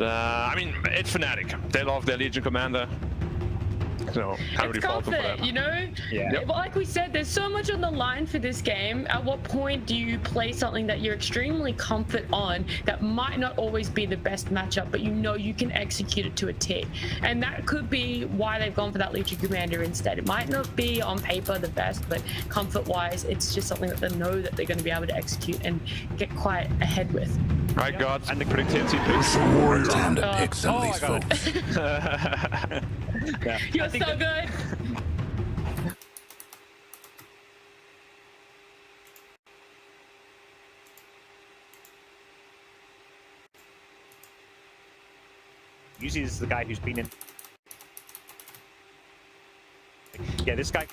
I mean, it's FNATIC. They love their Legion commander. So can't really fault them for that. You know? Yeah. But like we said, there's so much on the line for this game. At what point do you play something that you're extremely confident on that might not always be the best matchup, but you know you can execute it to a T? And that could be why they've gone for that Legion commander instead. It might not be on paper the best, but comfort-wise, it's just something that they know that they're going to be able to execute and get quite ahead with. Right, God, and the predict TNC picks. Time to pick some of these folks. Yeah. You're so good. Usually this is the guy who's been in. Yeah, this guy.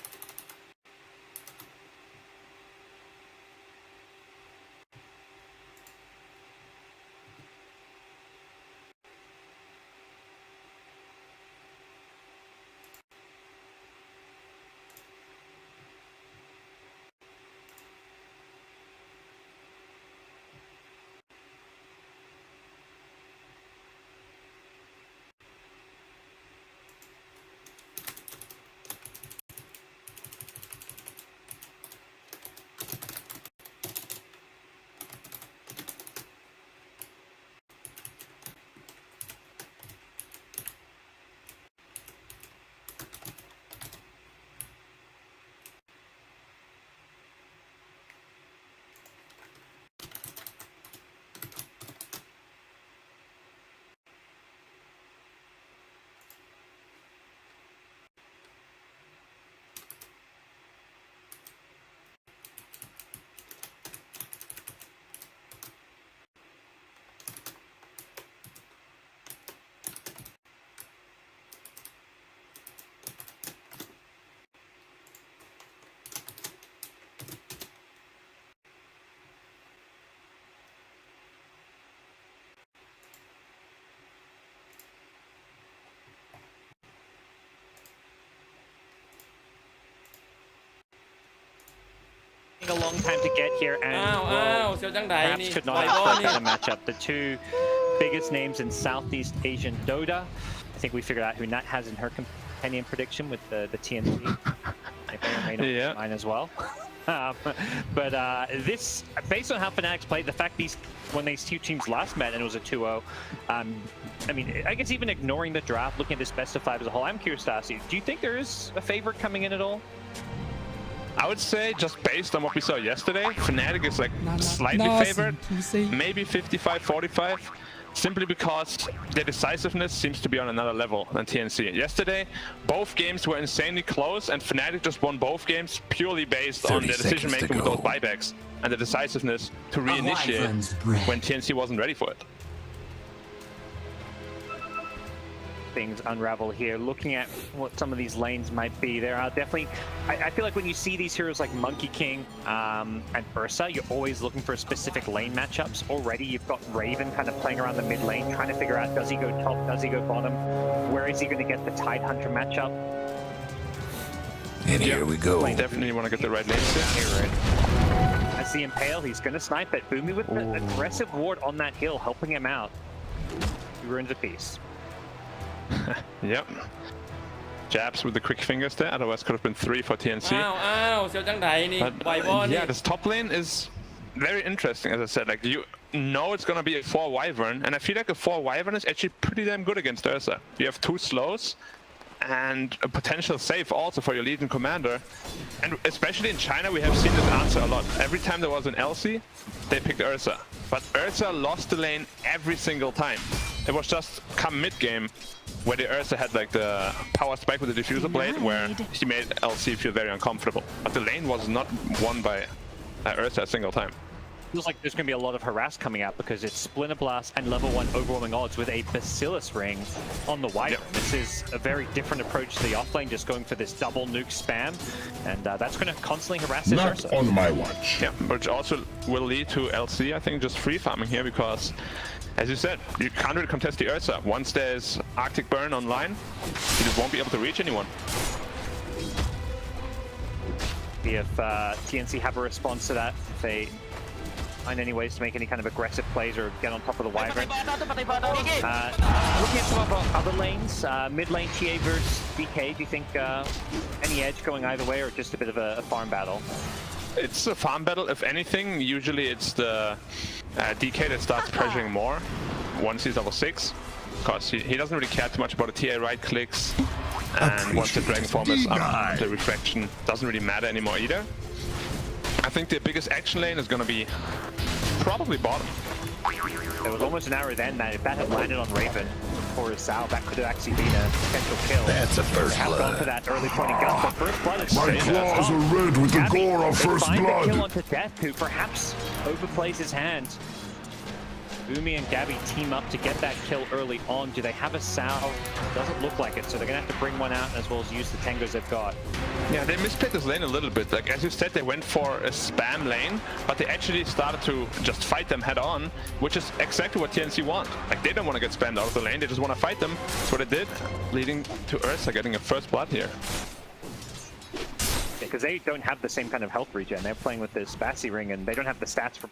A long time to get here, and perhaps could not have a better matchup. The two biggest names in Southeast Asian Dota. I think we figured out who Nat has in her companion prediction with the TNC. I may or may not mine as well. But this, based on how FNATIC's played, the fact when these two teams last met and it was a 2-0, I mean, I guess even ignoring the draft, looking at this best of 5 as a whole, I'm curious to ask you, do you think there is a favorite coming in at all? I would say, just based on what we saw yesterday, FNATIC is like slightly favored, maybe 55-45, simply because their decisiveness seems to be on another level than TNC. Yesterday, both games were insanely close, and FNATIC just won both games purely based on their decision-making with those buybacks and the decisiveness to reinitiate when TNC wasn't ready for it. Things unravel here. Looking at what some of these lanes might be, there are definitely, I feel like when you see these heroes like Monkey King and Ursa, you're always looking for specific lane matchups. Already you've got Raven kind of playing around the mid lane, trying to figure out, does he go top, does he go bottom, where is he going to get the Tide Hunter matchup? And here we go. Definitely want to get the right lanes here. As the Impale, he's going to snipe it. Boomy with the aggressive ward on that hill, helping him out. He ruins a piece. Yep. Jabs with the quick fingers there, otherwise could have been 3 for TNC. But, yeah, this top lane is very interesting, as I said. Like, you know it's gonna be a 4 Wyvern, and I feel like a 4 Wyvern is actually pretty damn good against Ursa. You have 2 slows and a potential save also for your Legion commander. And especially in China, we have seen this answer a lot. Every time there was an LC, they picked Ursa. But Ursa lost the lane every single time. It was just come mid-game where the Ursa had like the power spike with the diffuser blade where he made LC feel very uncomfortable. But the lane was not won by Ursa a single time. Feels like there's going to be a lot of harass coming out because it's Splinter Blast and level 1 overwhelming odds with a Bacillus Ring on the Wyvern. Yep. This is a very different approach to the offlane, just going for this double nuke spam, and that's going to constantly harass his Ursa. Not on my watch. Yeah, which also will lead to LC, I think, just free farming here because, as you said, you can't really contest the Ursa. Once there's Arctic Burn online, you just won't be able to reach anyone. See if TNC have a response to that. If they find any ways to make any kind of aggressive plays or get on top of the Wyvern. Looking at some of our other lanes, mid lane TA versus DK, do you think any edge going either way or just a bit of a farm battle? It's a farm battle. If anything, usually it's the DK that starts pressuring more once he's level 6. Because he doesn't really care too much about the TA right clicks. And once the Dragon Form is up, the refraction doesn't really matter anymore either. I think the biggest action lane is going to be probably bottom. There was almost an arrow then that if that had landed on Raven or Sal, that could have actually been a potential kill. That's a first have blood. gone for that early point in gun, but first blood is My claws are red with the gore of first find the kill blood. onto Death, who perhaps overplays his hand. Umi and Gabby team up to get that kill early on. Do they have a Sal? Doesn't look like it, so they're gonna have to bring one out as well as use the Tengos they've got. Yeah, they misplayed this lane a little bit. Like, as you said, they went for a spam lane, but they actually started to just fight them head on, which is exactly what TNC want. Like, they don't want to get spammed out of the lane, they just want to fight them. That's what they did, leading to Ursa getting a first blood here. Because they don't have the same kind of health regen. They're playing with this Bassi ring, and they don't have the stats for...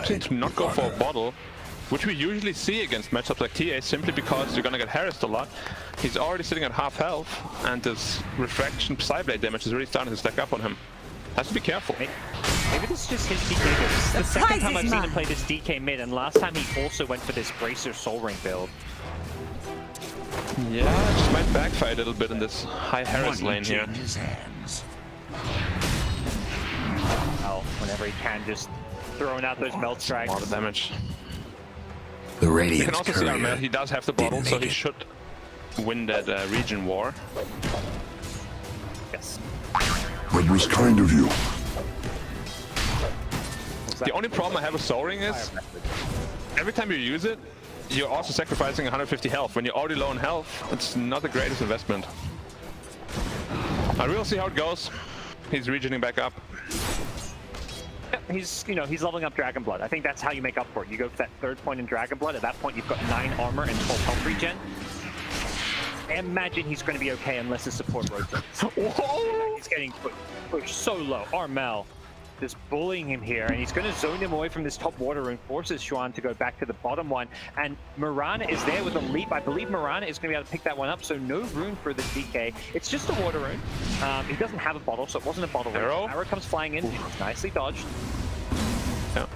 To not go for a bottle, which we usually see against matchups like TA, simply because you're gonna get harassed a lot. He's already sitting at half health, and this refraction Psyblade damage is really starting to stack up on him. Has to be careful. Maybe this is just his DK build. This is the second time I've seen him play this DK mid, and last time he also went for this Bracer Soul Ring build. Yeah, just might backfire a little bit in this high harass lane here. Well, whenever he can, just throwing out those melt strikes. A lot of damage. The You Radiant can also see courier Armel, he does have the bottle, didn't so make he it. should win that region war. Yes. It was kind of you. The only problem I have with Soul Ring is, every time you use it, you're also sacrificing 150 health. When you're already low on health, it's not the greatest investment. We'll see how it goes. He's regening back up. He's leveling up Dragon Blood. I think that's how you make up for it. You go for that third point in Dragon Blood. At that point, you've got 9 armor and 12 health regen. I imagine he's going to be okay unless his support rotates. He's getting pushed so low. Armel just bullying him here, and he's going to zone him away from this top water rune, forces Xuan to go back to the bottom one, and Mirana is there with a leap. I believe Mirana is going to be able to pick that one up, so no rune for the DK. It's just a water rune. He doesn't have a bottle, so it wasn't a bottle rune. Arrow comes flying in. Nicely dodged. Yeah.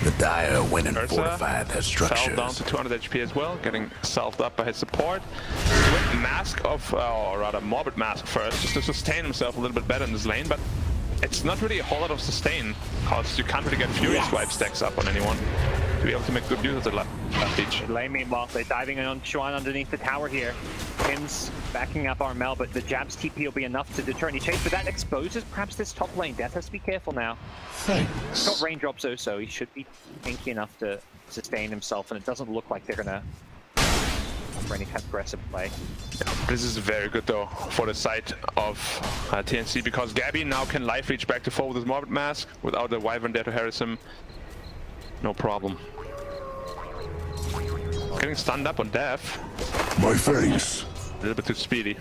The Dire went and Ursa fortified their fell structures. down to 200 HP as well, getting salved up by his support. He went Mask of, or rather Morbid Mask first, just to sustain himself a little bit better in this lane, but it's not really a whole lot of sustain, because you can't really get Fury Swipe stacks up on anyone to be able to make good use of the left each. Lane meanwhile, they're diving in on Xuan underneath the tower here. Tim's backing up Armel, but the Jab's TP will be enough to deter any chase, but that exposes perhaps this top lane. Death has to be careful now. He's got raindrops so he should be tanky enough to sustain himself, and it doesn't look like they're gonna for any kind of aggressive play. This is very good though for the side of TNC, because Gabby now can life reach back to 4 with his Morbid Mask without the Wyvern there to harass him. No problem. Getting stunned up on Death. My face. A little bit too speedy.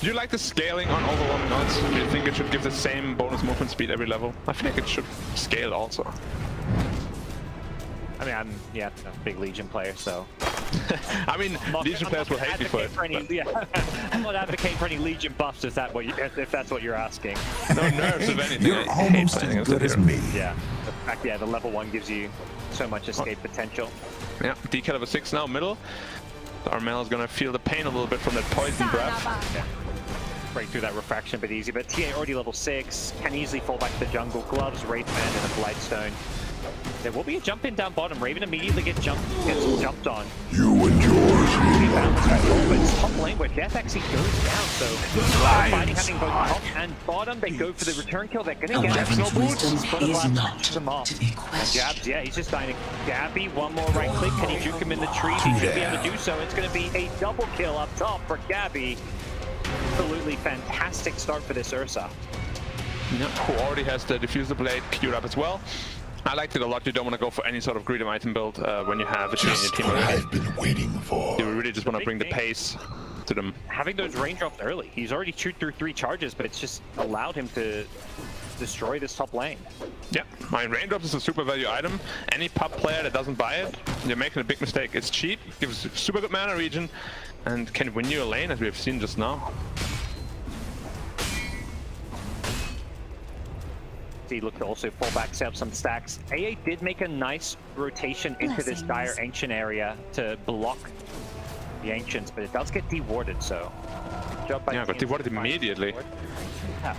Do you like the scaling on Overwhelming Odds? Do you think it should give the same bonus movement speed every level? I feel like it should scale also. I mean, I'm a big Legion player, so... I mean, Legion players will hate me for it. I'm not advocating for any Legion buffs if that's what you're asking. No nerfs of anything. You're almost as good as me. Yeah. In fact, the level 1 gives you so much escape potential. Yeah, DK level 6 now, middle. Armel is gonna feel the pain a little bit from that poison breath. Yeah. Break through that refraction a bit easy, but TA already level 6, can easily fall back to the jungle. Gloves, Wraith Band, and a Blightstone. There will be a jump in down bottom. Raven immediately gets jumped on. You and yours. But it's top lane where Death actually goes down, so fighting having both top and bottom. They go for the return kill. They're gonna get snow boots. But them off. And Jabs, yeah, he's just dying. Gabby, one more right click. Can he juke him in the tree? He should be able to do so. It's gonna be a double kill up top for Gabby. Absolutely fantastic start for this Ursa. who already has the diffuser blade queued up as well. I liked it a lot. You don't want to go for any sort of greedy item build when you have a tree in your Just team what already. I've been waiting for. You really just want to bring the pace to them. Having those raindrops early, he's already chewed through 3 charges, but it's just allowed him to destroy this top lane. Yeah, I mean, raindrops is a super value item. Any pub player that doesn't buy it, you're making a big mistake. It's cheap, gives super good mana regen, and can win you a lane, as we have seen just now. He looked to also pull back, set up some stacks. AA did make a nice rotation into this dire ancient area to block the ancients, but it does get dewarded, so job by Yeah, got dewarded immediately. Yeah.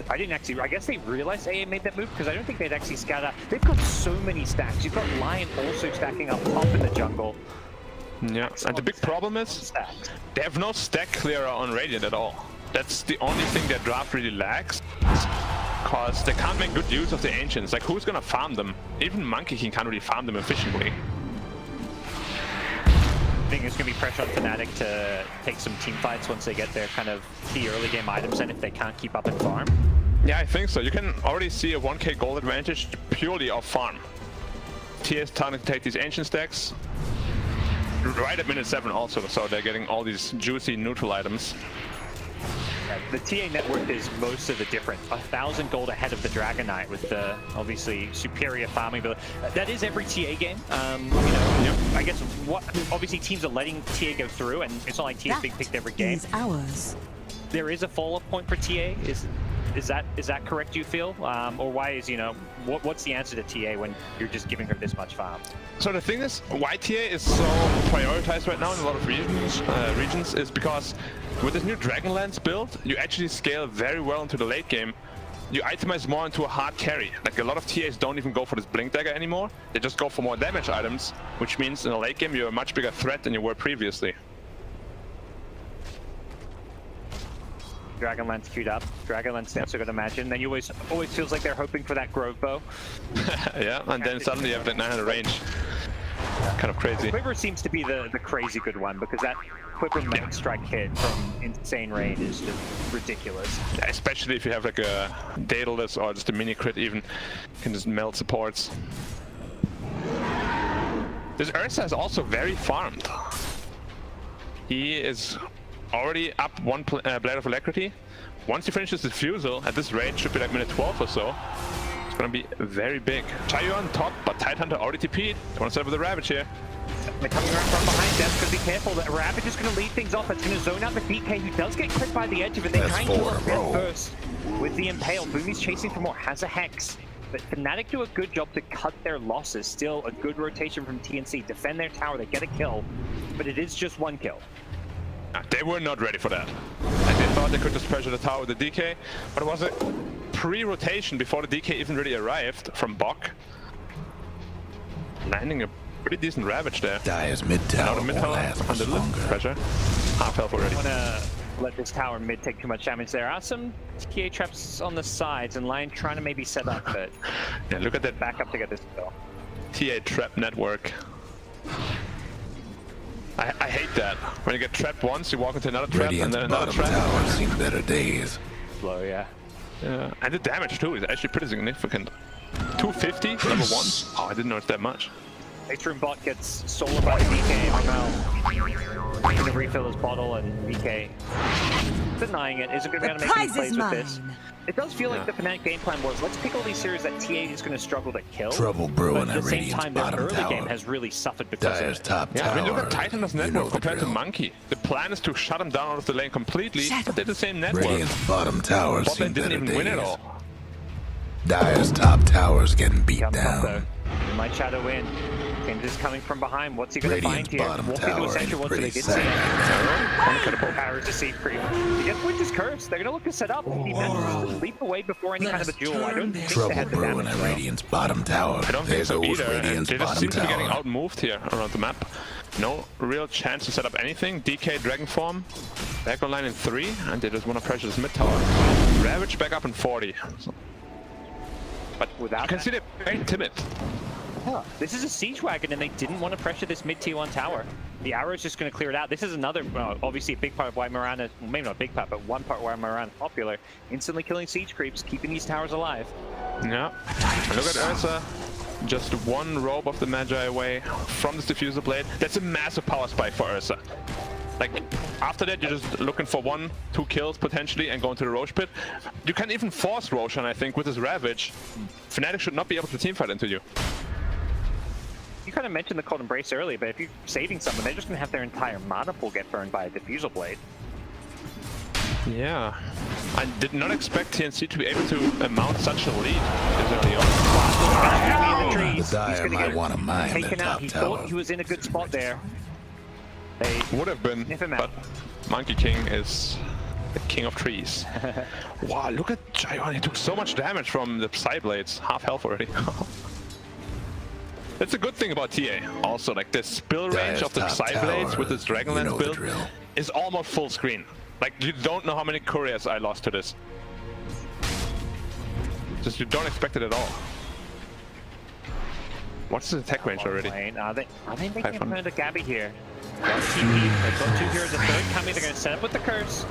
I didn't actually, I guess they realized AA made that move because I don't think they'd actually scout out. They've got so many stacks. You've got Lion also stacking up top in the jungle. Yeah, and the big problem is they have no stack clearer on Radiant at all. That's the only thing their draft really lacks, because they can't make good use of the ancients. Like, who's gonna farm them? Even Monkey King can't really farm them efficiently. I think there's going to be pressure on FNATIC to take some team fights once they get their kind of key early game items and if they can't keep up in farm. Yeah, I think so. You can already see a 1k gold advantage purely off farm. TI is starting to take these ancient stacks right at minute 7 also, so they're getting all these juicy neutral items. Yeah, the TA network is most of the difference. 1,000 gold ahead of the Dragon Knight with the obviously superior farming ability. That is every TA game. You know, I guess obviously teams are letting TA go through, and it's not like TA is being picked every game. Ours. There is a fall-off point for TA. Is that correct? Do you feel, or why is what's the answer to TA when you're just giving her this much farm? So the thing is, why TA is so prioritized right now in a lot of regions is because with this new Dragonlance build, you actually scale very well into the late game. You itemize more into a hard carry. Like, a lot of TAs don't even go for this Blink Dagger anymore. They just go for more damage items, which means in the late game you're a much bigger threat than you were previously. Dragonlance queued up. Dragonlance stance, I could imagine. Then you always feels like they're hoping for that Grove Bow. Yeah, and then suddenly you have that 900 range. Kind of crazy. Quiver seems to be the crazy good one, because that Quiver Mech Strike hit from insane range is just ridiculous. Yeah, especially if you have like a Daedalus or just a mini crit even, can just melt supports. This Ursa is also very farmed. He is already up 1 Blade of Alacrity. Once he finishes the Fusel, at this rate, should be like minute 12 or so. It's gonna be very big. Chayo on top, but Tidehunter already TP'd. They want to set up with the Ravage here. They're coming around from behind. Dev's gonna be careful. That Ravage is gonna lead things off. It's gonna zone out the DK, who does get clipped by the edge of it. They try and kill him first with the Impale. Boomy's chasing for more, has a Hex. But FNATIC do a good job to cut their losses. Still a good rotation from TNC. Defend their tower, they get a kill. But it is just 1 kill. They were not ready for that. And they thought they could just pressure the tower with the DK, but it was a pre-rotation before the DK even really arrived from Bok. Landing a pretty decent Ravage there. Dire's mid tower Mid won't tower last much under longer. pressure. Half health already. I wanna let this tower mid take too much damage. There are some TA traps on the sides, and Lion trying to maybe set up, but Yeah, look at that back up to get this kill. TA trap network. I hate that. When you get trapped once, you walk into another trap and Radiant's then another bottom trap. tower seen better days. Slow, yeah. Yeah. And the damage too is actually pretty significant. 250, number 1. Oh, I didn't know it's that much. Atrium bot gets soloed by the DK. Armel gonna refill his bottle, and DK denying it. Isn't gonna be able to make any plays with this. It does feel like the FNATIC game plan was, let's pick all these series that TA is going to struggle to kill. Trouble brewing but at at the same Radiant's time, their bottom early tower. game has really suffered because Dire's of it. top Yeah, tower. I mean, look at Titan's network the compared to drill. Monkey. The plan is to shut him down out of the lane completely, but they're the same network. Radiant's bottom tower But they seen didn't better even win days. at all. Dire's top tower's getting beat Comes up, though. down. He might shadow in. James is coming from behind. What's he going to find Radiant's here? bottom Walk into tower a center is once, so they pretty did see it. sad. Incredible powers to see creep. He gets Winter's Curse. They're going to look to set up. He manages to leap away before any kind of a duel. I don't think they Trouble had the brewing damage. at though. Radiant's bottom tower. I don't think There's so goes either, and Radiant's they just bottom seem to be getting tower. out-moved here around the map. No real chance to set up anything. DK Dragon Form, back online in 3, and they just want to pressure this mid tower. Ravage back up in 40. So, but Without you can that- see they're very timid. This is a siege wagon, and they didn't want to pressure this mid T1 tower. The arrow is just going to clear it out. This is another, obviously a big part of why Mirana, well, maybe not a big part, but one part why Mirana is popular. Instantly killing siege creeps, keeping these towers alive. Yeah. Look at Ursa. Just one robe of the Magi away from this diffuser blade. That's a massive power spike for Ursa. Like, after that, you're just looking for 1-2 kills potentially and going to the Roche pit. You can even force Roshan, I think, with his Ravage. FNATIC should not be able to teamfight into you. You kind of mentioned the Cold Embrace earlier, but if you're saving someone, they're just going to have their entire mana pool get burned by a diffusal blade. Yeah. I did not expect TNC to be able to mount such a lead this early on. The Dire might want to mine the Taken out. top He tower. thought he was in a good spot there. They Would have been, sniff him but out. Monkey King is the king of trees. Wow, look at Chayon. He took so much damage from the Psy Blades. Half health already. That's a good thing about TA. Also, like the spill range of the Psy Blades with this Dragonlance build is almost full screen. Like, you don't know how many couriers I lost to this. Just you don't expect it at all. What's the attack range already? Are they making a turn to Gabby here? Got TP. They've got 2 heroes, a third coming. They're going to set up with the curse.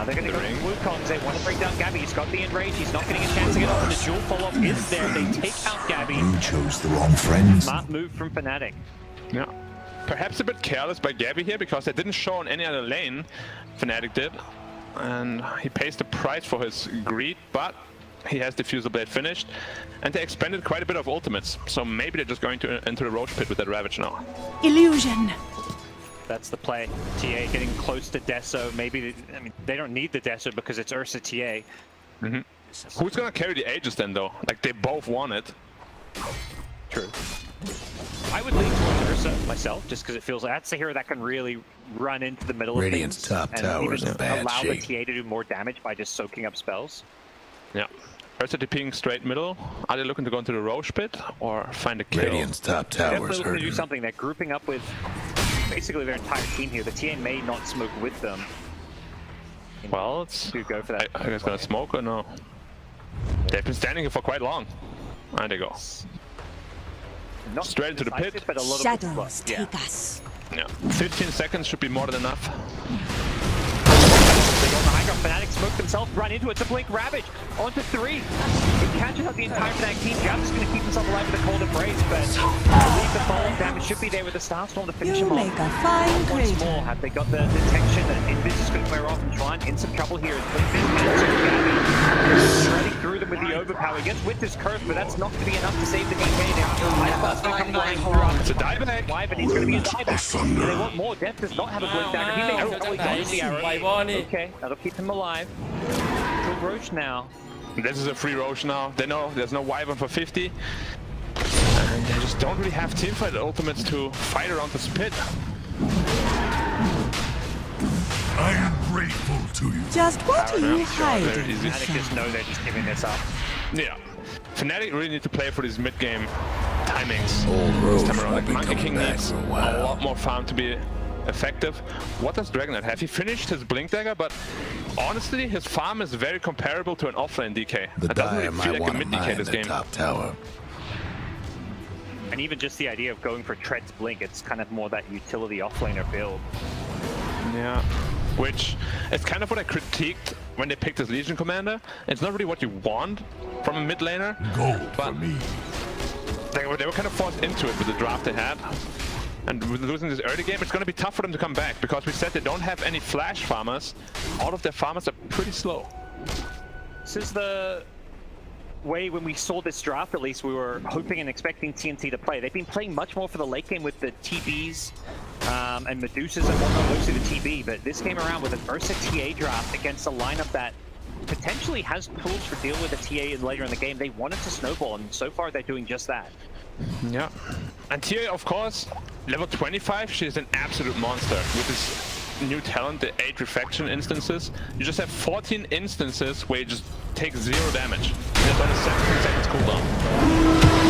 They're going to go for Wukongs. They want to break down Gabby. He's got the enrage. He's not getting a chance to get off, and the dual follow-up is there. They take out Gabby. You chose the wrong friends. Smart move from FNATIC. Yeah. Perhaps a bit careless by Gabby here because they didn't show on any other lane. FNATIC did. And he pays the price for his greed, but he has Diffuser Blade finished. And they expended quite a bit of ultimates. So maybe they're just going into the Roche pit with that Ravage now. Illusion. That's the play. TA getting close to Deso. Maybe, I mean, they don't need the Deso because it's Ursa TA. Mm-hmm. Who's gonna carry the Aegis then, though? Like, they both want it. True. I would lean towards Ursa myself, just because it feels like that's the hero that can really run into the middle Radiant's of things top tower is and in bad allow shape. the TA to do more damage by just soaking up spells. Yeah. Ursa TPing straight middle. Are they looking to go into the Roche pit or find a kill? Radiant's top They're tower definitely is looking to do hurting. something. They're grouping up with basically their entire team here. The TA may not smoke with them. Well, it's... To go for that. I guess gonna smoke or no? They've been standing here for quite long. And they go. Not Straight into the pit. decisive, but a little Shadows bit, take us. Yeah. 15 seconds should be more than enough. They go on the high ground. FNATIC smoke themselves, run into it. It's a blink Ravage onto 3. It catches out the entire FNATIC team. Jab's going to keep himself alive with a cold embrace, but I believe the fall damage should be there with the Starstorm to finish You him make off. a fine Once crater. more, have they got the detection that Invis is going to clear off and try and in some trouble here. Shredding through them with the overpower. Gets with his curse, but that's not going to be enough to save the DK. Ice going to come flying through. It's a dieback. Why, but he's going to be a dieback. They want more. Death does not have a blink dagger. He may have only got the arrow. Okay, that'll keep him alive. Kill Roche now. This is a free Roche now. They know there's no Wyvern for 50. And they just don't really have teamfight ultimates to fight around this pit. I am grateful to you. Just what are you Very hiding? easy. FNATIC just know they're just giving this up. Yeah. FNATIC really need to play for these mid-game timings. Old This Roche time around. might Like, be Monkey coming King back needs for a a while. lot more farm to be effective. What does Dragonite have? He finished his Blink Dagger, but honestly, his farm is very comparable to an offlane DK. The It doesn't Dire really feel might like a want to mid mine DK this the game. top tower. And even just the idea of going for Tread's Blink, it's kind of more that utility offlaner build. Yeah. Which is kind of what I critiqued when they picked this Legion Commander. It's not really what you want from a mid laner. Gold But for me. They were kind of forced into it with the draft they had. And with losing this early game, it's going to be tough for them to come back because we said they don't have any flash farmers. All of their farmers are pretty slow. This is the way when we saw this draft, at least, we were hoping and expecting TNC to play. They've been playing much more for the late game with the TBs and Medusas and whatnot, mostly the TB, but this came around with an Ursa TA draft against a lineup that potentially has tools for dealing with the TA later in the game. They wanted to snowball, and so far they're doing just that. Yeah. And Tia, of course, level 25, she's an absolute monster with this new talent, the 8 reflection instances. You just have 14 instances where you just take 0 damage. There's only 17 seconds cooldown.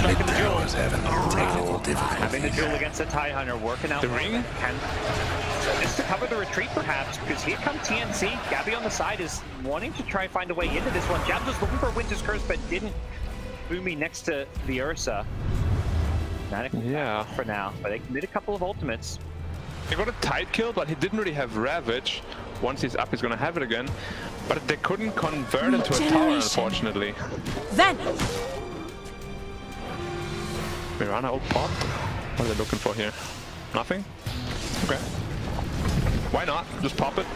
Mid tower's having technical Having the difficulties. duel against the TIE Hunter, working out The well. ring? Just to cover the retreat, perhaps, because here comes TNC. Gabby on the side is wanting to try and find a way into this one. Jab was looking for Winter's Curse, but didn't. Boomy next to the Ursa. FNATIC Yeah. for now, but they did a couple of ultimates. He got a tight kill, but he didn't really have Ravage. Once he's up, he's gonna have it again. But they couldn't convert it to a tower, unfortunately. Vanish. Mirana ult pop. What are they looking for here? Nothing? Okay. Why not? Just pop it.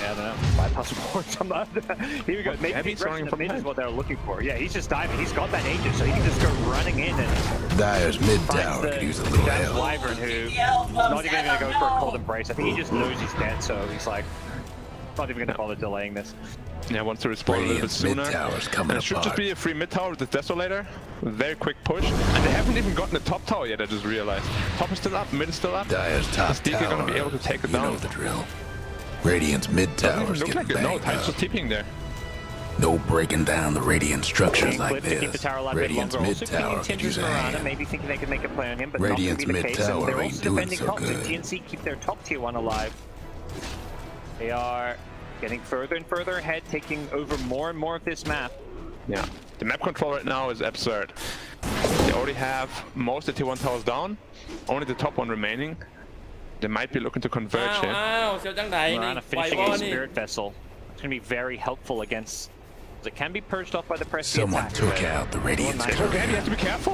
Yeah, I don't know. Bypass ward some other. Here we go. Maybe he's running from mid is what they're looking for. Yeah, he's just diving. He's got that Aegis, so he can just go running in and Dire's mid tower could use a little help. Wyvern, who's not even going to go for a cold embrace. I think he just knows he's dead, so he's like, not even going to bother delaying this. Yeah, wants to respawn a little bit sooner. And it should just be a free mid tower with the Desolator. Very quick push. And they haven't even gotten the top tower yet, I just realized. Top is still up, mid is still up. Dire's top DK tower. gonna be able to take it You down. know the drill. Radiant's mid tower's Looks getting like it. No, banged Tide's up. just TPing there. No breaking down the Radiant structures like To keep the this. tower alive a bit Radiant's longer. mid Also, tower King could and use a Mirana, hand. maybe thinking they could make a play on him, but Radiant's not going to be the mid case. And tower they're ain't also doing defending so top, so good. TNC keep their top tier one alive. They are getting further and further ahead, taking over more and more of this map. Yeah. The map control right now is absurd. They already have most of the T1 towers down. Only the top one remaining. They might be looking to converge here. Mirana finishing a Spirit Vessel. It's going to be very helpful against... It can be purged off by the press. Someone took out the Radiant's Okay, turret. you have to be careful.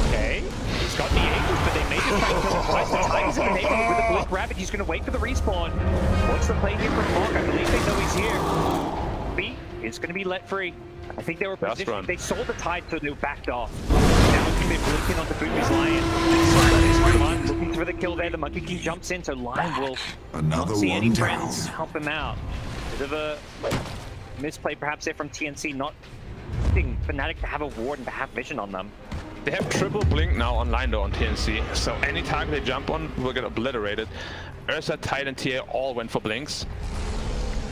Okay, he's got the Aegis, but they may just try to kill him twice. The time is in the neighborhood with the Blink Rabbit. He's going to wait for the respawn. What's the play here for Mark? I believe they know he's here. B is going to be let free. I think they were Fast positioned. run. They saw the tide, so they backed off. Now it's going to be blinking onto Boomy's Lion. Looking for the kill there. The Monkey King jumps in, so Lion will Another not see any one friends down. help him out. Bit of a misplay perhaps there from TNC, not expecting FNATIC to have a ward and to have vision on them. They have triple blink now online though on TNC, so any target they jump on will get obliterated. Ursa, Tide, and TA all went for blinks.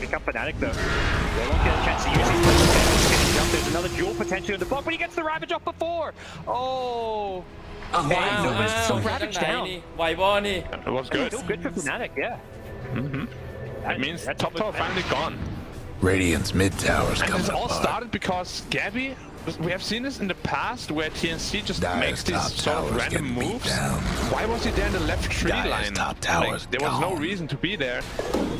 Pick up FNATIC though. They won't get a chance to use his place. Jump. There's another duel potentially on the block, but he gets the Ravage off before. Oh! So Ravage down. It was good. Still good for FNATIC, yeah. It means That's top good tower for finally gone. Radiant's mid tower's And coming this all apart. started because Gabby, we have seen this in the past where TNC just Dire's makes these top sort of tower's random getting beat moves. down. Why was he there in the left tree Dire's line? top tower's There was no gone. reason to be there,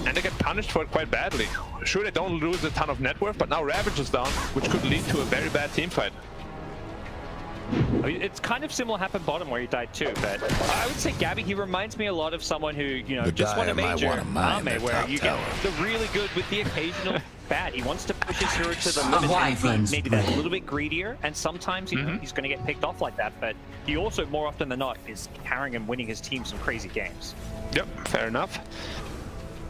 and they get punished for it quite badly. Sure, they don't lose a ton of net worth, but now Ravage is down, which could lead to a very bad team fight. I mean, it's kind of similar happened bottom where he died too, but I would say Gabby, he reminds me a lot of someone who, you know, The just won a Dire might major, wanna mine their where top you tower. get the really good with the occasional bad. He wants to push his hero to the limit, Wyvern's maybe that's a little bit greedier, and sometimes you know, he's going to get picked off like that, but he also, more often than not, is carrying and winning his team some crazy games. Yep, fair enough.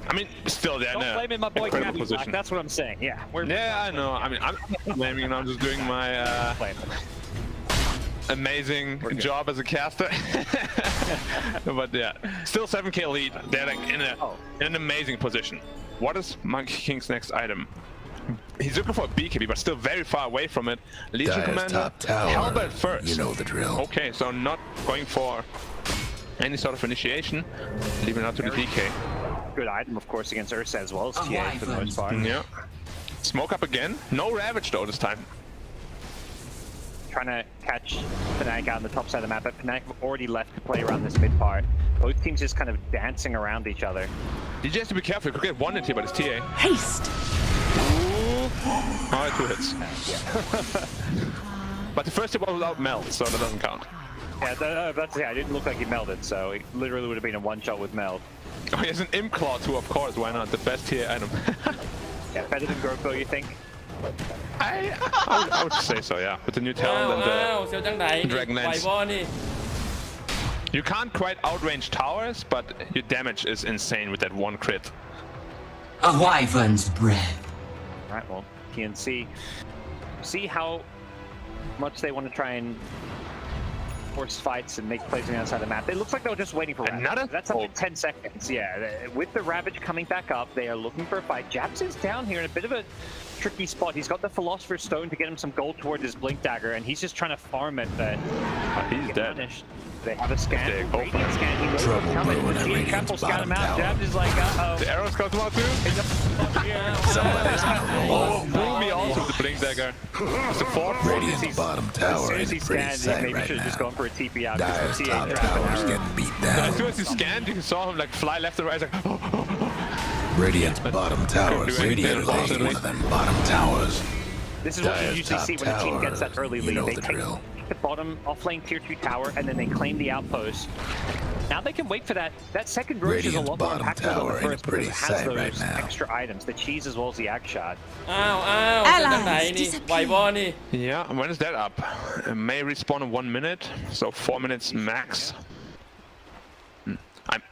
I mean, still they're in Don't a blame my boy incredible Gabby, Black, position. that's what I'm saying, yeah. Yeah, I know. I mean, I'm not blaming him. I'm just doing my Blame him. amazing job as a caster. But yeah, still 7k lead. They're like in an amazing position. What is Monkey King's next item? He's looking for a BKB, but still very far away from it. Legion Dire's Commander, top tower. Halberd first. You know the drill. Okay, so not going for any sort of initiation, leaving it out to the DK. Good item, of course, against Ursa as well as TA for the most part. Yeah. Smoke up again. No Ravage though this time. Trying to catch FNATIC out on the top side of the map, but FNATIC have already left to play around this mid part. Both teams just kind of dancing around each other. DJ has to be careful. You could get one in here, but it's TA. Haste. Alright, 2 hits. But the first hit was without melt, so that doesn't count. Yeah, it didn't look like he melded, so it literally would have been a one-shot with meld. Oh, he has an Imp Claw too, of course. Why not? The best TA item. Yeah, better than Gorko, you think? I would say so, yeah. With the new talent and the Dragon Lance. You can't quite outrange towers, but your damage is insane with that one crit. A wyvern's breath. Alright, well, TNC. See how much they want to try and force fights and make plays on the outside of the map. It looks like they were just waiting for Ravage. Another That's up to 10 seconds. Yeah, with the Ravage coming back up, they are looking for a fight. Jabs is down here in a bit of a tricky spot. He's got the Philosopher's Stone to get him some gold towards his Blink Dagger, and he's just trying to farm it, but He's dead. punished. They have a scan. They go Radiant scan. He knows Trouble what's coming. brewing at Team Radiant's Cap will scan him bottom out. tower. Jabs is like, uh-oh. The arrows got him out too? Somebody's got Oh, Boomy also with the Blink dagger. It's the fourth. Radiant's bottom tower As soon as is he pretty scanned, sad maybe right should have just now. gone for a TP out. Dire's top tower's getting beat As soon down. as he scanned, you saw him like fly left and right. It's like, Radiant's bottom tower. do anything, Radiant lost unfortunately. one of them bottom towers. This is what you Dire's usually top see when a team tower, gets that early you lead. know They the take drill. the bottom off-lane tier 2 tower, and then they claim the outpost. Now they can wait for that. That second Roach is a Radiant's lot more bottom impactful than tower the in a first because pretty it has sight those right now. extra items, the cheese as well as the axe shot. อ้าวจะทางไหนนี่ไหวบอนี่ yeah, when is that up? It may respawn in 1 minute, so 4 minutes max.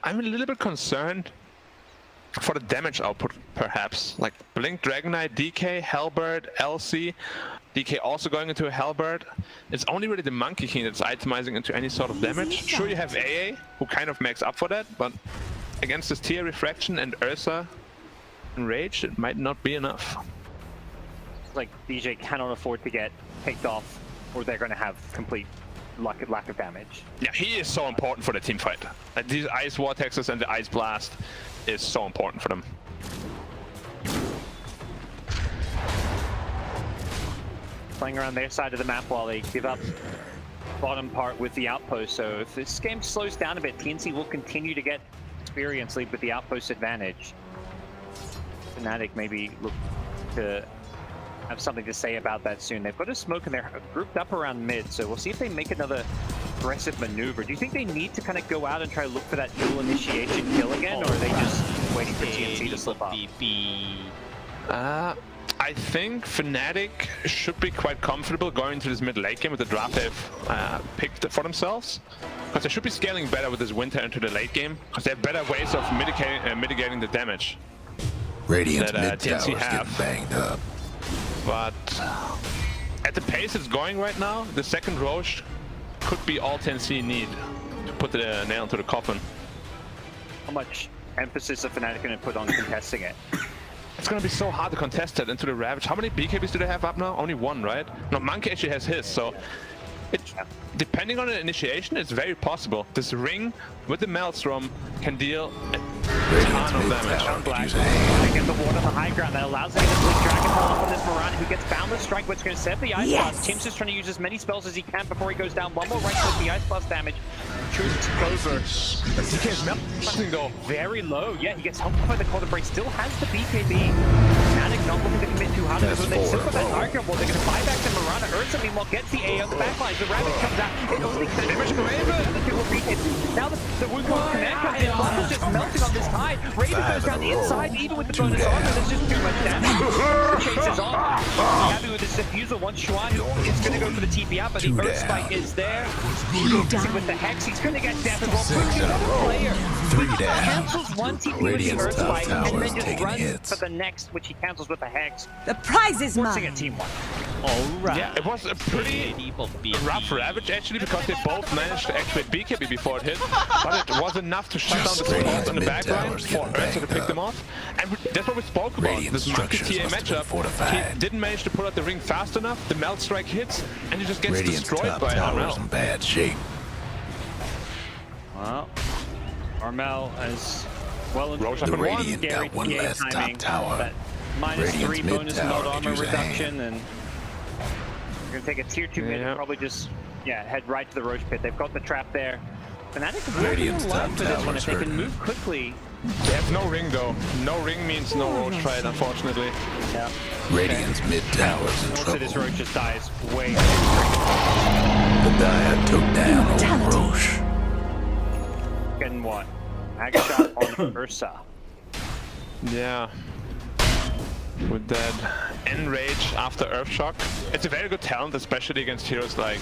I'm a little bit concerned for the damage output, perhaps. Like Blink, Dragon Knight, DK, Halberd, LC. DK also going into a Halberd. It's only really the Monkey King that's itemizing into any sort of damage. Sure, you have AA, who kind of makes up for that, but against this tier Refraction and Ursa and Rage, it might not be enough. Like DJ cannot afford to get picked off, or they're going to have complete lack of damage. Yeah, he is so important for the team fight. Like these Ice Vortexes and the Ice Blast is so important for them. Playing around their side of the map while they give up bottom part with the outpost. So if this game slows down a bit, TNC will continue to get experience lead with the outpost advantage. FNATIC maybe look to have something to say about that soon. They've got a smoke and they're grouped up around mid, so we'll see if they make another aggressive maneuver. Do you think they need to kind of go out and try to look for that dual initiation kill again, or are they just waiting for TNC to slip up? I think FNATIC should be quite comfortable going into this mid late game with the draft they've picked for themselves. Because they should be scaling better with this winter into the late game, because they have better ways of mitigating the damage. Radiant's That, mid TNC tower's have. getting banged up. But at the pace it's going right now, the second Roche could be all TNC need to put the nail into the coffin. How much emphasis is FNATIC going to put on contesting it? It's gonna be so hard to contest it into the Ravage. How many BKBs do they have up now? Only one, right? No, Monkey actually has his, so depending on the initiation, it's very possible. This ring with the Maelstrom can deal a Radiant's ton of mid damage. tower Black. using They get the ward on the high ground that allows them to blink Dragon Ball off on this Mirana, who gets Boundless Strike, which is going to set the Ice Blast. Tim's just trying to use as many spells as he can before he goes down. One more right with the Ice Blast damage. Chooses to go over. DK is melting though. Very low. Yeah, he gets helped by the Cold Break. Still has the BKB. FNATIC not looking to commit too hard. That's When they sit four with that in a row. high ground wall, they're going to buy back the Mirana. Ursa, meanwhile, gets the A on the backline. The Rabbit comes out. It only damage to Raven. Now the Wukong command comes in. Buckle's just melting on this tide. Raven goes down the inside, even with the bonus armor. There's just too much damage. Chases on. Happy with his diffuser. Once Xuan is going to go for the TP out, but the Earth Spike is there. With the Hex, he's going to get death as well. Six in a Another row. player. 3 down. Cancels one TP with the Radiant's Earth top Spike, and tower then is just taking runs hits. for the next, which he cancels with the Hex. The prize is Forcing a mine. team one. Alright. Yeah, it was a pretty rough Ravage actually, because they both managed to activate BKB before it hit, but it was enough to shut down the support on the back line for Ursa to pick them off. And that's what we spoke about. Radiant This Monkey structures TA must have been matchup, fortified. he didn't manage to pull out the ring fast enough, the Melt Strike hits, and he just gets Radiant's destroyed top by tower is RL. in bad shape. Well, Armel as well as Roche up The in one. Radiant got one less top timing, tower. that -3 Radiant's mid bonus tower mode could armor use a reduction, and they're gonna take a tier 2 mid Yeah. and probably just head right to the Roche pit. They've got the trap there. FNATIC is Radiant's looking alive top for this one. tower If is they can hurting. move quickly. They have no ring though. No ring means no Roche trade, unfortunately. Yeah. Radiant's mid tower is in Also, this trouble. Roche just dies way. The Diad took down old Roche. Getting what? Hack shot on Ursa. Yeah. With that Enrage after Earthshock. It's a very good talent, especially against heroes like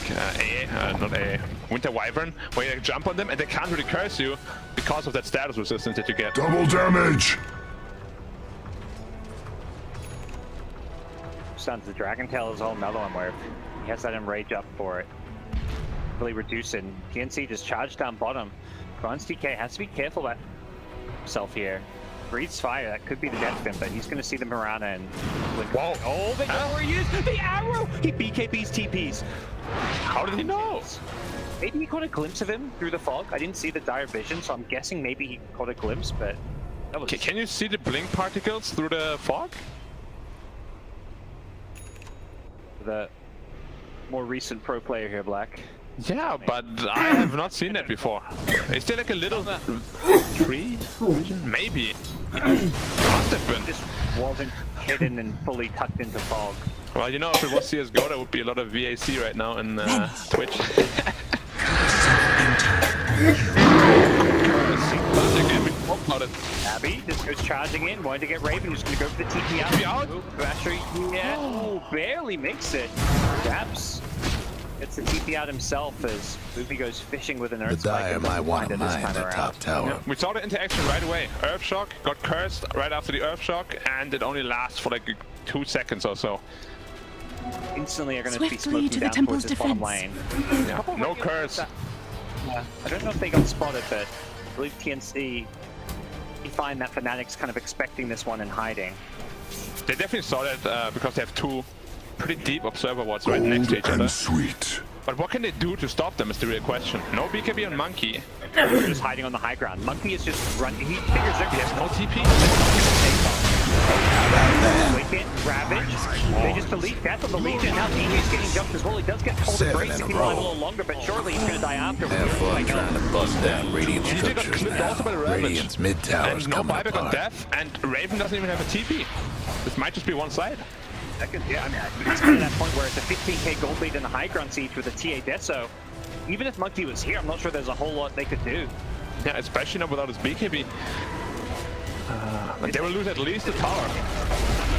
Winter Wyvern, where you jump on them and they can't really curse you because of that status resistance that you get. Double damage! Sounds the Dragon Tail is all mellow, where he has that Enrage up for it. Really reducing. TNC just charged down bottom. Bronze DK has to be careful about himself here. Breathes fire, that could be the death of him, but he's going to see the Mirana and blink. Whoa. Oh, they know where he is! The arrow! He BKB's TPs. How did he know? Maybe he caught a glimpse of him through the fog. I didn't see the dire vision, so I'm guessing maybe he caught a glimpse, but that was... Can you see the blink particles through the fog? the more recent pro player here, Black. Yeah, but I have not seen that before. Is there like a little tree? Maybe. Must have been. Just wasn't hidden and fully tucked into fog. Well, you know, if it was CSGO, there would be a lot of VAC right now in Twitch. Abby just goes charging in, wanting to get Raven, just gonna go for the TP out. Basher, yeah, oh, barely makes it. Grabs. Gets the TP out himself as Luffy goes fishing with an Earth The Spike. Dire might want to mine the top tower. Yeah, we saw the interaction right away. Earth Shock got cursed right after the Earth Shock, and it only lasts for like 2 seconds or so. Instantly are going to be smoking down towards this bottom lane. Yeah, no curse. I don't know if they got spotted, but I believe TNC, you find that FNATIC's kind of expecting this one and hiding. They definitely saw that because they have 2 pretty deep observer wards right next to each other. Sweet. But what can they do to stop them is the real question. No BKB on Monkey. They're just hiding on the high ground. Monkey is just running. He figures out He has no TP. Wicked, Ravage. They just delete death on the Legion. Now DJ's getting jumped as well. He does get pulled and braced if he live a little longer, but surely he's going to die after. Have fun trying to bust down Radiant DJ got structures clipped also by the now. Ravage. Radiant's mid tower's And no coming buyback on apart. death, and Raven doesn't even have a TP. This might just be one side. Yeah, I mean, it's kind of that point where it's a 15k gold lead in the high ground siege with a TA Deso. Even if Monkey was here, I'm not sure there's a whole lot they could do. Yeah, especially not without his BKB. They will lose at least the tower.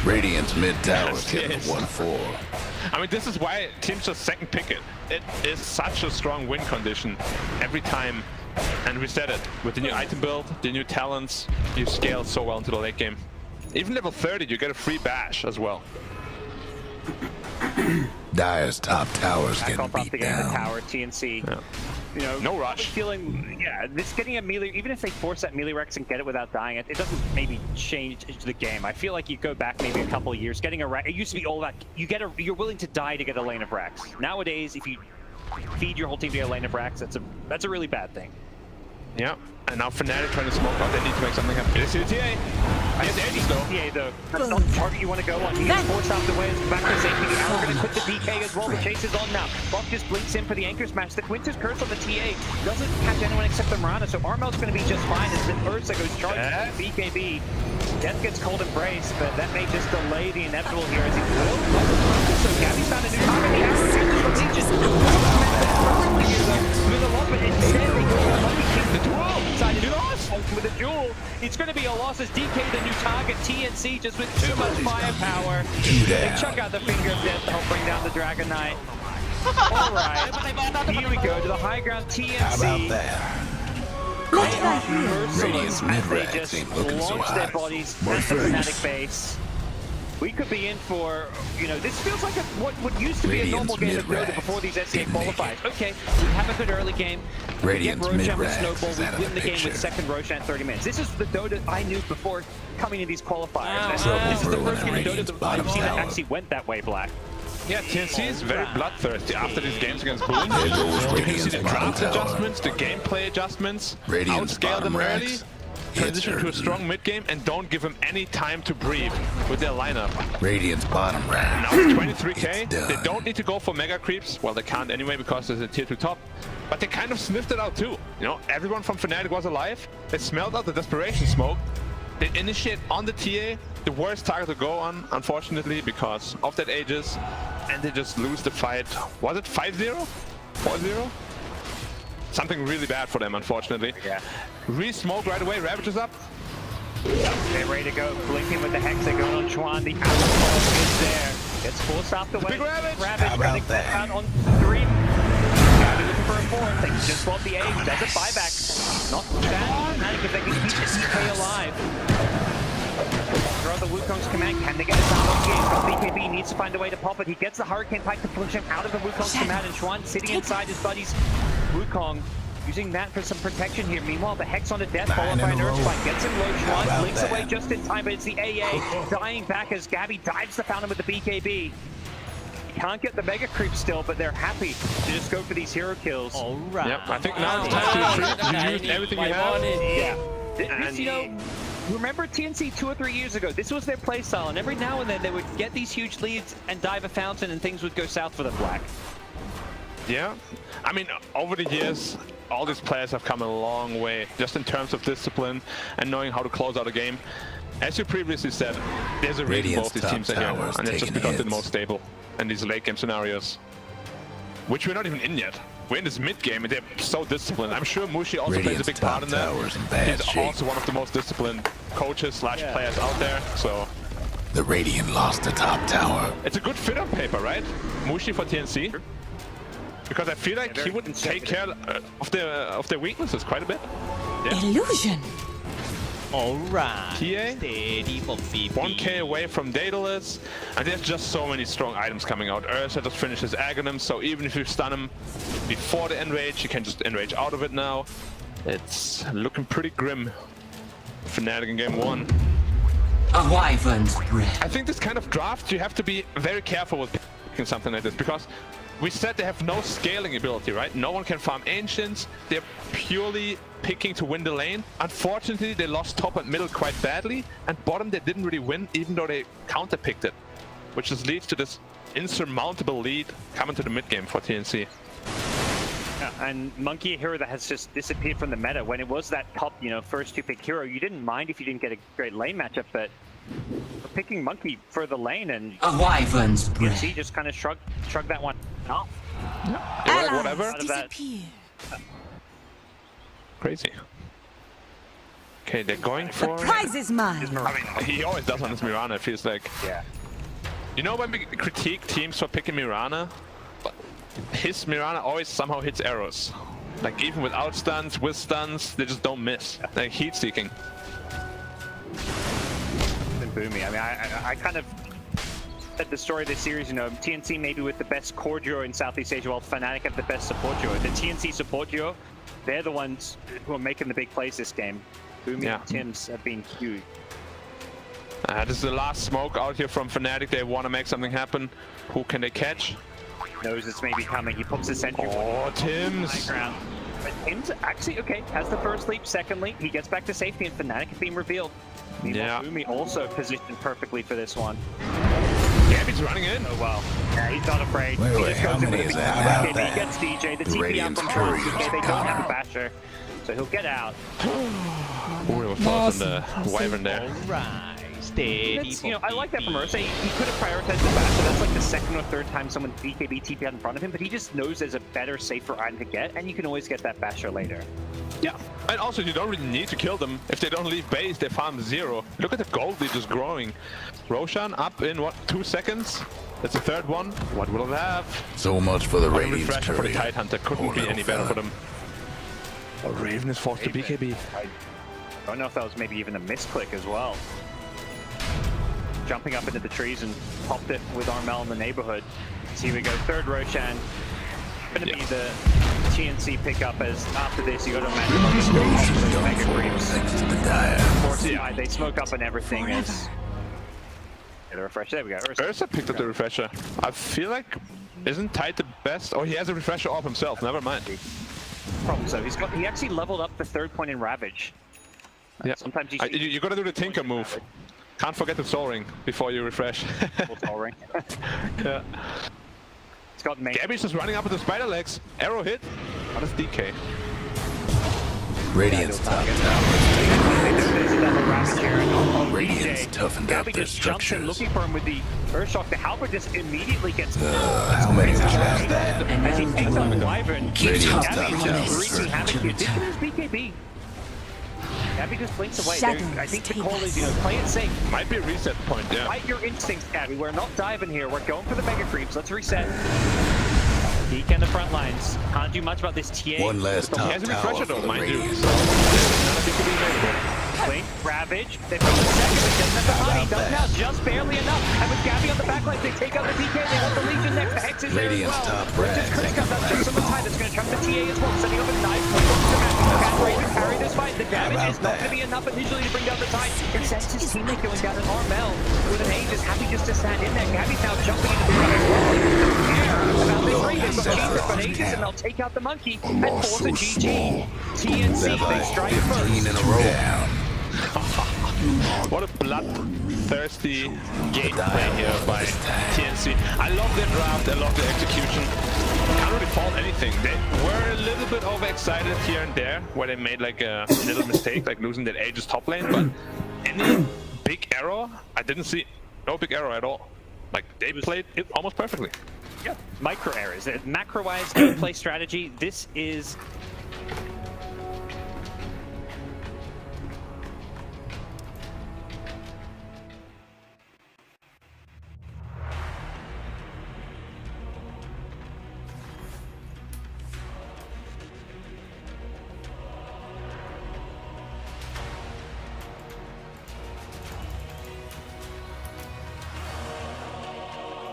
Radiant's mid tower's Yes, getting yes. 1-4. I mean, this is why teams just second pick it. It is such a strong win condition every time. And we said it, with the new item build, the new talents, you scale so well into the late game. Even level 30, you get a free bash as well. Dire's top tower's Back getting off beat to get in the down. tower, TNC. Yeah. You know, No rush. Feeling, yeah, this getting a melee, even if they force that melee Rex and get it without dying, it doesn't maybe change the game. I feel like you go back maybe a couple of years, getting a Rex, it used to be all that, you're willing to die to get a lane of Rex. Nowadays, if you feed your whole team to get a lane of Rex, that's a really bad thing. Yeah, and now FNATIC trying to smoke out, they need to make something happen. They see the TA. He has Eddies though. TA though, that's not the target you want to go on. He gets forced out the way, back to safety. Now we're going to put the DK as well. The chase is on now. Buck just blinks in for the anchor smash. The Quintus curse on the TA doesn't catch anyone except the Mirana, so Armel's going to be just fine as the Ursa goes charging to BKB. Death gets cold embrace, but that may just delay the inevitable here as he will. So Gabby's found a new target. The arrow catches the Legion. With a lot, but instead they go the duel. Decided to with a duel. It's going to be a loss as DK the new target. TNC just with too much firepower. They chuck out the finger of death to help bring down the Dragon Knight. Alright, here we go to the high ground TNC. How about that? Radiant's mid-range They just ain't looking so launch their hot. bodies More at the things. FNATIC base. We could be in for, you know, this feels like what used to be a normal game of Dota before these SCA qualifiers. Okay, we have a good early game. Radiant's We get Roshan with mid-range Snowball, is out of we win the the game picture. with second Roshan 30 minutes. This is the Dota I knew before coming to these qualifiers. This is the Ruin first game of Radiant's Dota that bottom I've seen that tower. actually went that way, Black. Yeah, TNC is very bloodthirsty after these games against Boom. There goes You can see Radiant's the bottom draft tower. adjustments, the gameplay adjustments, Radiant's outscale them bottom early, racks. transition It's to a hurting. strong mid game, and don't give them any time to breathe with their lineup. Radiant's bottom rack. Now it's 23k, It's done. they don't need to go for mega creeps, well they can't anyway because there's a tier 2 top, but they kind of sniffed it out too. You know, everyone from FNATIC was alive, they smelled out the desperation smoke, they initiate on the TA, the worst target to go on, unfortunately, because of that Aegis, and they just lose the fight. Was it 5-0? 4-0? Something really bad for them, unfortunately. Yeah. Re-smoke right away, Ravage is up. They're ready to go. Blinking with the Hex, they're going on Chuan. The alcohol is there. Gets forced off the way. big Ravage. How about that? Out on 3. Gabby looking for a 4. They just bought the 8. That's a buyback. Not bad. Fnatic if they can keep this DK alive. Throw the Wukong's command. Can they get a down on game? BKB needs to find a way to pop it. He gets the Hurricane Pike to push him out of the Wukong's command, and Chuan sitting inside his buddies. Wukong using that for some protection here. Meanwhile, the Hex on the death, followed by an Earth Spike. Gets him low. Chuan blinks away just in time, but it's the AA dying back as Gabby dives the fountain with the BKB. Can't get the mega creep still, but they're happy to just go for these hero kills. Yep, I think now it's time to retreat. You used everything you have. Yeah. This, you know, remember TNC 2 or 3 years ago, this was their play style, and every now and then they would get these huge leads and dive a fountain and things would go south for the Black. Yeah, I mean, over the years, all these players have come a long way, just in terms of discipline and knowing how to close out a game. As you previously said, there's a reason both these teams are here, and it's just because they're the most stable in these late game scenarios, which we're not even in yet. We're in this mid game, and they're so disciplined. I'm sure Mushi also plays a big part in that. He's also one of the most disciplined coaches / players out there, so... The Radiant lost the top tower. It's a good fit on paper, right? Mushi for TNC. Because I feel like he would take care of their weaknesses quite a bit. Yeah. Illusion. Alright. TA, 1k away from Daedalus, and there's just so many strong items coming out. Ursa just finishes Aghanim, so even if you stun him before the enrage, you can just enrage out of it now. It's looking pretty grim. FNATIC in game 1. A wyvern's breath. I think this kind of draft, you have to be very careful with picking something like this, because we said they have no scaling ability, right? No one can farm Ancients. They're purely picking to win the lane. Unfortunately, they lost top and middle quite badly, and bottom they didn't really win, even though they counter-picked it, which just leads to this insurmountable lead coming to the mid game for TNC. Yeah, and Monkey, a hero that has just disappeared from the meta. When it was that top, first 2-pick hero, you didn't mind if you didn't get a great lane matchup, but we're picking Monkey for the lane, and A wyvern's breath. TNC just kind of shrug that one off. They're like, whatever. Disappear. Crazy. Okay, they're going for... Prize is mine. I mean, he always does on his Mirana, it feels like. Yeah. You know when we critique teams for picking Mirana? His Mirana always somehow hits arrows. Like, even without stuns, with stuns, they just don't miss. Like, heat-seeking. And Boomy. I mean, I kind of at the story of this series, TNC maybe with the best core duo in Southeast Asia, while FNATIC have the best support duo. The TNC support duo, they're the ones who are making the big plays this game. Boomy and Tims have been huge. This is the last smoke out here from FNATIC. They want to make something happen. Who can they catch? Knows it's maybe coming. He pops the sentry. Oh, Tims! But Tims actually, okay, has the first leap. Second leap, he gets back to safety, and FNATIC is being revealed. Yeah. Boomy also positioned perfectly for this one. Gabby's running in. Oh, wow. Yeah, he's not afraid. Wait, He just how goes in many with is the that? big How TP. about He gets DJ. The TP out Radiant's from courier TK. They don't top have a tower. basher, so he'll get out. We were close on the wyvern there. Alright. Steady. I like that from Ursa. He could have prioritized the basher. That's like the second or third time someone BKB TP out in front of him, but he just knows there's a better, safer item to get, and you can always get that basher later. Yeah, and also you don't really need to kill them. If they don't leave base, they farm 0. Look at the gold lead just growing. Roshan up in, what, 2 seconds? That's the third one. What will it have? So much for the What a Radiant's refresher for the courier. Tide Hunter. Couldn't be any better for them. Oh, Raven is forced to BKB. I don't know if that was maybe even a misclick as well. Jumping up into the trees and popped it with Armel in the neighborhood. So here we go, third Roshan. Going to be the TNC pickup, as after this you got to imagine those mega creeps. Next to the dire. Fortify, they smoke up and everything is... Get a refresh, there we go. Ursa picked up the refresher. I feel like, isn't Tide the best? Oh, he has a refresher off himself, never mind. Problem so, he actually leveled up the third point in Ravage. Yeah. Sometimes you gotta do the Tinker move. Can't forget the Soul Ring before you refresh. Yeah. It's got main. Gabby's just running up with the spider legs. Arrow hit. What is DK? Radiant's top tower is There's another Ravage here. And Radiant's toughened up Gabby their just jumps in structures. looking for him with the Earthshock. The Halberd just immediately gets... How many is that? As he takes on the Wyvern, Radiant's Gabby top is tower just wreaking is havoc here. This is BKB. Gabby just blinks away. I think the call is, play it safe. Might be a reset point, yeah. Fight your instincts, Gabby. We're not diving here. We're going for the mega creeps. Let's reset. Deke and the front lines. Can't do much about this TA. One last He top has a tower refresher for though, the mind you. Radiant. So, none of it could be available. Blink, Ravage. They put the second, but doesn't have the money. Doesn't have just barely enough. And with Gabby on the backline, they take out the DK. They want the Legion next. The Hex is there as Radiant's well. top red. Just Chris got that just some time. It's going to trap the TA as well. Setting up a knife. Can Raven carry this fight? The damage is not going to be enough initially to bring down the Tide. It sends his teammate going down, and Armel with an Aegis, happy just to stand in there. Gabby's now jumping into the run as well. He doesn't care about this raid. They've got Jesus for Aegis, and they'll take out the monkey and force a GG. TNC, they strike 15 first. in a row. What a bloodthirsty gameplay here by TNC. I love their draft, I love their execution. Can't really fault anything. They were a little bit overexcited here and there, where they made like a little mistake, like losing that Aegis top lane, but any big error, I didn't see no big error at all. Like, they played it almost perfectly. Yeah, micro errors. Macro-wise gameplay strategy, this is